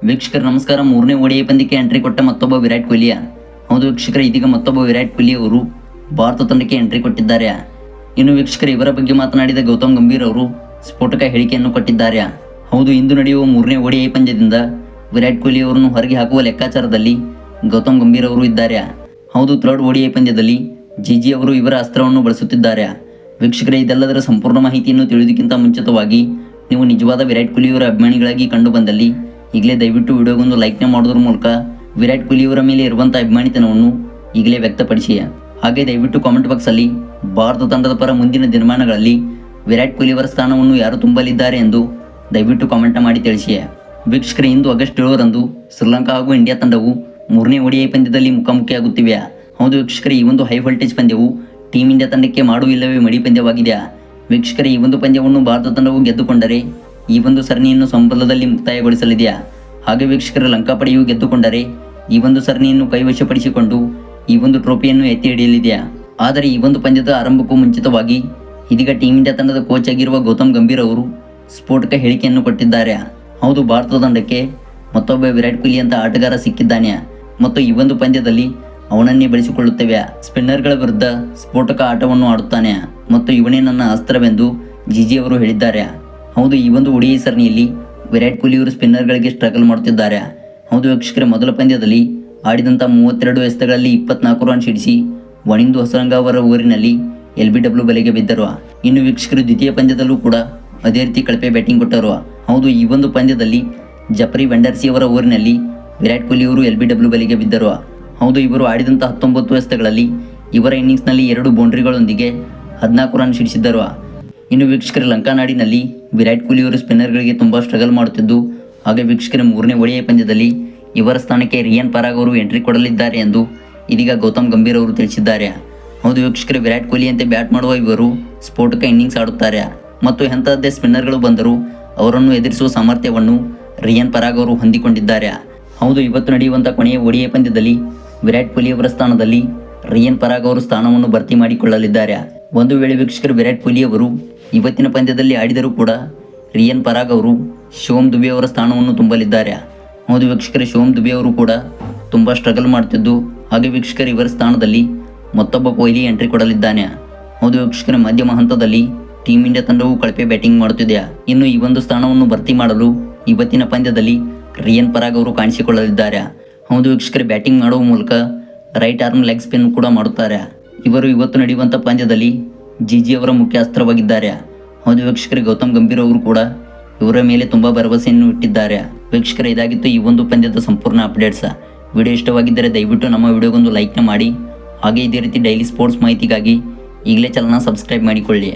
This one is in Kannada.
ವೀಕ್ಷಕರ ನಮಸ್ಕಾರ. ಮೂರನೇ ಓಡಿಐ ಪಂದ್ಯಕ್ಕೆ ಎಂಟ್ರಿ ಕೊಟ್ಟ ಮತ್ತೊಬ್ಬ ವಿರಾಟ್ ಕೊಹ್ಲಿಯ. ಹೌದು ವೀಕ್ಷಕರ, ಇದೀಗ ಮತ್ತೊಬ್ಬ ವಿರಾಟ್ ಕೊಹ್ಲಿ ಅವರು ಭಾರತ ತಂಡಕ್ಕೆ ಎಂಟ್ರಿ ಕೊಟ್ಟಿದ್ದಾರೆ. ಇನ್ನು ವೀಕ್ಷಕರ, ಇವರ ಬಗ್ಗೆ ಮಾತನಾಡಿದ ಗೌತಮ್ ಗಂಭೀರ್ ಅವರು ಸ್ಫೋಟಕ ಹೇಳಿಕೆಯನ್ನು ಕೊಟ್ಟಿದ್ದಾರೆ. ಹೌದು, ಇಂದು ನಡೆಯುವ ಮೂರನೇ ಓಡಿಐ ಪಂದ್ಯದಿಂದ ವಿರಾಟ್ ಕೊಹ್ಲಿ ಅವರನ್ನು ಹೊರಗೆ ಹಾಕುವ ಲೆಕ್ಕಾಚಾರದಲ್ಲಿ ಗೌತಮ್ ಗಂಭೀರ್ ಅವರು ಇದ್ದಾರೆ. ಹೌದು, ಥರ್ಡ್ ಓಡಿಐ ಪಂದ್ಯದಲ್ಲಿ ಜಿಜಿ ಅವರು ಇವರ ಅಸ್ತ್ರವನ್ನು ಬಳಸುತ್ತಿದ್ದಾರೆ. ವೀಕ್ಷಕರೇ, ಇದೆಲ್ಲದರ ಸಂಪೂರ್ಣ ಮಾಹಿತಿಯನ್ನು ತಿಳಿಯೋದಕ್ಕಿಂತ ಮುಂಚಿತವಾಗಿ ನೀವು ನಿಜವಾದ ವಿರಾಟ್ ಕೊಹ್ಲಿ ಅವರ ಅಭಿಮಾನಿಗಳಾಗಿ ಕಂಡು ಬಂದಲ್ಲಿ ಈಗಲೇ ದಯವಿಟ್ಟು ವಿಡಿಯೋಗೊಂದು ಲೈಕ್ನ ಮಾಡೋದ್ರ ಮೂಲಕ ವಿರಾಟ್ ಕೊಹ್ಲಿ ಅವರ ಮೇಲೆ ಇರುವಂತಹ ಅಭಿಮಾನಿತನವನ್ನು ಈಗಲೇ ವ್ಯಕ್ತಪಡಿಸಿ. ಹಾಗೆ ದಯವಿಟ್ಟು ಕಾಮೆಂಟ್ ಬಾಕ್ಸಲ್ಲಿ ಭಾರತ ತಂಡದ ಪರ ಮುಂದಿನ ದಿನಮಾನಗಳಲ್ಲಿ ವಿರಾಟ್ ಕೊಹ್ಲಿ ಅವರ ಸ್ಥಾನವನ್ನು ಯಾರು ತುಂಬಲಿದ್ದಾರೆ ಎಂದು ದಯವಿಟ್ಟು ಕಾಮೆಂಟ್ ಮಾಡಿ ತಿಳಿಸಿ. ವೀಕ್ಷಕರೇ, ಇಂದು ಆಗಸ್ಟ್ 7ರಂದು ಶ್ರೀಲಂಕಾ ಹಾಗೂ ಇಂಡಿಯಾ ತಂಡವು ಮೂರನೇ ಓಡಿಐ ಪಂದ್ಯದಲ್ಲಿ ಮುಖಾಮುಖಿಯಾಗುತ್ತಿವೆ. ಹೌದು ವೀಕ್ಷಕರೇ, ಈ ಒಂದು ಹೈ ವೋಲ್ಟೇಜ್ ಪಂದ್ಯವು ಟೀಮ್ ಇಂಡಿಯಾ ತಂಡಕ್ಕೆ ಮಾಡು ಇಲ್ಲವೇ ಮಡಿ ಪಂದ್ಯವಾಗಿದೆ. ವೀಕ್ಷಕರೇ, ಈ ಒಂದು ಪಂದ್ಯವನ್ನು ಭಾರತ ತಂಡವು ಗೆದ್ದುಕೊಂಡರೆ ಈ ಒಂದು ಸರಣಿಯನ್ನು ಸಂಬಳದಲ್ಲಿ ಮುಕ್ತಾಯಗೊಳಿಸಲಿದೆ. ಹಾಗೆ ವೀಕ್ಷಕರ, ಲಂಕಾ ಪಡೆಯು ಗೆದ್ದುಕೊಂಡರೆ ಈ ಒಂದು ಸರಣಿಯನ್ನು ಕೈವಶಪಡಿಸಿಕೊಂಡು ಈ ಒಂದು ಟ್ರೋಫಿಯನ್ನು ಎತ್ತಿ ಹಿಡಿಯಲಿದೆ. ಆದರೆ ಈ ಒಂದು ಪಂದ್ಯದ ಆರಂಭಕ್ಕೂ ಮುಂಚಿತವಾಗಿ ಇದೀಗ ಟೀಮ್ ಇಂಡಿಯಾ ತಂಡದ ಕೋಚ್ ಆಗಿರುವ ಗೌತಮ್ ಗಂಭೀರ್ ಅವರು ಸ್ಫೋಟಕ ಹೇಳಿಕೆಯನ್ನು ಕೊಟ್ಟಿದ್ದಾರೆ. ಹೌದು, ಭಾರತ ತಂಡಕ್ಕೆ ಮತ್ತೊಬ್ಬ ವಿರಾಟ್ ಕೊಹ್ಲಿ ಅಂತ ಆಟಗಾರ ಸಿಕ್ಕಿದ್ದಾನೆ ಮತ್ತು ಈ ಒಂದು ಪಂದ್ಯದಲ್ಲಿ ಅವನನ್ನೇ ಬೆಳೆಸಿಕೊಳ್ಳುತ್ತೇವೆ. ಸ್ಪಿನ್ನರ್ಗಳ ವಿರುದ್ಧ ಸ್ಫೋಟಕ ಆಟವನ್ನು ಆಡುತ್ತಾನೆ ಮತ್ತು ಇವನೇ ನನ್ನ ಅಸ್ತ್ರವೆಂದು ಜಿಜಿ ಅವರು ಹೇಳಿದ್ದಾರೆ. ಹೌದು, ಈ ಒಂದು ಓಡಿಐ ಸರಣಿಯಲ್ಲಿ ವಿರಾಟ್ ಕೊಹ್ಲಿ ಅವರು ಸ್ಪಿನ್ನರ್ಗಳಿಗೆ ಸ್ಟ್ರಗಲ್ ಮಾಡುತ್ತಿದ್ದಾರೆ. ಹೌದು ವೀಕ್ಷಕರೇ, ಮೊದಲ ಪಂದ್ಯದಲ್ಲಿ ಆಡಿದಂಥ 32 ಎಸೆತಗಳಲ್ಲಿ 24 ರನ್ ಸಿಡಿಸಿ ವನಿಂದು ಹೊಸರಂಗ ಅವರ ಊರಿನಲ್ಲಿ LBW ಬಲೆಗೆ ಬಿದ್ದರು. ಇನ್ನು ವೀಕ್ಷಕರು, ದ್ವಿತೀಯ ಪಂದ್ಯದಲ್ಲೂ ಕೂಡ ಅದೇ ರೀತಿ ಕಳಪೆ ಬ್ಯಾಟಿಂಗ್ ಕೊಟ್ಟರು. ಹೌದು, ಈ ಒಂದು ಪಂದ್ಯದಲ್ಲಿ ಜಫ್ರಿ ವೆಂಡರ್ಸಿ ಅವರ ಊರಿನಲ್ಲಿ ವಿರಾಟ್ ಕೊಹ್ಲಿ ಅವರು LBW ಬಲೆಗೆ ಬಿದ್ದರು. ಹೌದು, ಇವರು ಆಡಿದಂಥ 19 ಎಸೆತಗಳಲ್ಲಿ ಇವರ ಇನ್ನಿಂಗ್ಸ್ನಲ್ಲಿ 2 ಬೌಂಡ್ರಿಗಳೊಂದಿಗೆ 14 ರನ್ ಸಿಡಿಸಿದ್ದರು. ಇನ್ನು ವೀಕ್ಷಕರ, ಲಂಕಾ ನಾಡಿನಲ್ಲಿ ವಿರಾಟ್ ಕೊಹ್ಲಿ ಅವರು ಸ್ಪಿನ್ನರ್ಗಳಿಗೆ ತುಂಬ ಸ್ಟ್ರಗಲ್ ಮಾಡುತ್ತಿದ್ದು, ಹಾಗೆ ವೀಕ್ಷಕರ, ಮೂರನೇ ಓಡಿಐ ಪಂದ್ಯದಲ್ಲಿ ಇವರ ಸ್ಥಾನಕ್ಕೆ ರಿಯಾನ್ ಪರಾಗ್ ಅವರು ಎಂಟ್ರಿ ಕೊಡಲಿದ್ದಾರೆ ಎಂದು ಇದೀಗ ಗೌತಮ್ ಗಂಭೀರ್ ಅವರು ತಿಳಿಸಿದ್ದಾರೆ. ಹೌದು ವೀಕ್ಷಕರ, ವಿರಾಟ್ ಕೊಹ್ಲಿ ಅಂತೆ ಬ್ಯಾಟ್ ಮಾಡುವ ಇವರು ಸ್ಫೋಟಕ ಇನ್ನಿಂಗ್ಸ್ ಆಡುತ್ತಾರೆ ಮತ್ತು ಎಂಥದ್ದೇ ಸ್ಪಿನ್ನರ್ಗಳು ಬಂದರೂ ಅವರನ್ನು ಎದುರಿಸುವ ಸಾಮರ್ಥ್ಯವನ್ನು ರಿಯಾನ್ ಪರಾಗ್ ಅವರು ಹೊಂದಿಕೊಂಡಿದ್ದಾರೆ. ಹೌದು, ಇವತ್ತು ನಡೆಯುವಂಥ ಕೊನೆಯ ಓಡಿಐ ಪಂದ್ಯದಲ್ಲಿ ವಿರಾಟ್ ಕೊಹ್ಲಿ ಅವರ ಸ್ಥಾನದಲ್ಲಿ ರಿಯಾನ್ ಪರಾಗ್ ಅವರು ಸ್ಥಾನವನ್ನು ಭರ್ತಿ ಮಾಡಿಕೊಳ್ಳಲಿದ್ದಾರೆ. ಒಂದು ವೇಳೆ ವೀಕ್ಷಕರು, ವಿರಾಟ್ ಕೊಹ್ಲಿ ಅವರು ಇವತ್ತಿನ ಪಂದ್ಯದಲ್ಲಿ ಆಡಿದರೂ ಕೂಡ ರಿಯಾನ್ ಪರಾಗ್ ಅವರು ಶಿವಮ್ ದುಬೆ ಅವರ ಸ್ಥಾನವನ್ನು ತುಂಬಲಿದ್ದಾರೆ. ಹೌದು ವೀಕ್ಷಕರೇ, ಶಿವಮ್ ದುಬೆ ಅವರು ಕೂಡ ತುಂಬ ಸ್ಟ್ರಗಲ್ ಮಾಡುತ್ತಿದ್ದು, ಹಾಗೆ ವೀಕ್ಷಕರು, ಇವರ ಸ್ಥಾನದಲ್ಲಿ ಮತ್ತೊಬ್ಬ ಕೊಹ್ಲಿ ಎಂಟ್ರಿ ಕೊಡಲಿದ್ದಾನೆ. ಹೌದು ವೀಕ್ಷಕರೇ, ಮಧ್ಯಮ ಹಂತದಲ್ಲಿ ಟೀಮ್ ಇಂಡಿಯಾ ತಂಡವು ಕಳಪೆ ಬ್ಯಾಟಿಂಗ್ ಮಾಡುತ್ತಿದೆ. ಇನ್ನು ಈ ಒಂದು ಸ್ಥಾನವನ್ನು ಭರ್ತಿ ಮಾಡಲು ಇವತ್ತಿನ ಪಂದ್ಯದಲ್ಲಿ ರಿಯಾನ್ ಪರಾಗ್ ಅವರು ಕಾಣಿಸಿಕೊಳ್ಳಲಿದ್ದಾರೆ. ಹೌದು ವೀಕ್ಷಕರೇ, ಬ್ಯಾಟಿಂಗ್ ಮಾಡುವ ಮೂಲಕ ರೈಟ್ ಆರ್ಮ್ ಲೆಗ್ ಸ್ಪಿನ್ ಕೂಡ ಮಾಡುತ್ತಾರೆ. ಇವರು ಇವತ್ತು ನಡೆಯುವಂಥ ಪಂದ್ಯದಲ್ಲಿ ಜಿಜಿ ಅವರ ಮುಖ್ಯ ಅಸ್ತ್ರವಾಗಿದ್ದಾರೆ. ಹೌದು ವೀಕ್ಷಕರೇ, ಗೌತಮ್ ಗಂಭೀರ್ ಅವರು ಕೂಡ ಇವರ ಮೇಲೆ ತುಂಬ ಭರವಸೆಯನ್ನು ಇಟ್ಟಿದ್ದಾರೆ. ವೀಕ್ಷಕರೇ, ಇದಾಗಿತ್ತು ಈ ಒಂದು ಪಂದ್ಯದ ಸಂಪೂರ್ಣ ಅಪ್ಡೇಟ್ಸ್. ವಿಡಿಯೋ ಇಷ್ಟವಾಗಿದ್ದರೆ ದಯವಿಟ್ಟು ನಮ್ಮ ವಿಡಿಯೋಗೊಂದು ಲೈಕ್ನ ಮಾಡಿ. ಹಾಗೆ ಇದೇ ರೀತಿ ಡೈಲಿ ಸ್ಪೋರ್ಟ್ಸ್ ಮಾಹಿತಿಗಾಗಿ ಈಗಲೇ ಚಾನಲ್ನ ಸಬ್ಸ್ಕ್ರೈಬ್ ಮಾಡಿಕೊಳ್ಳಿ.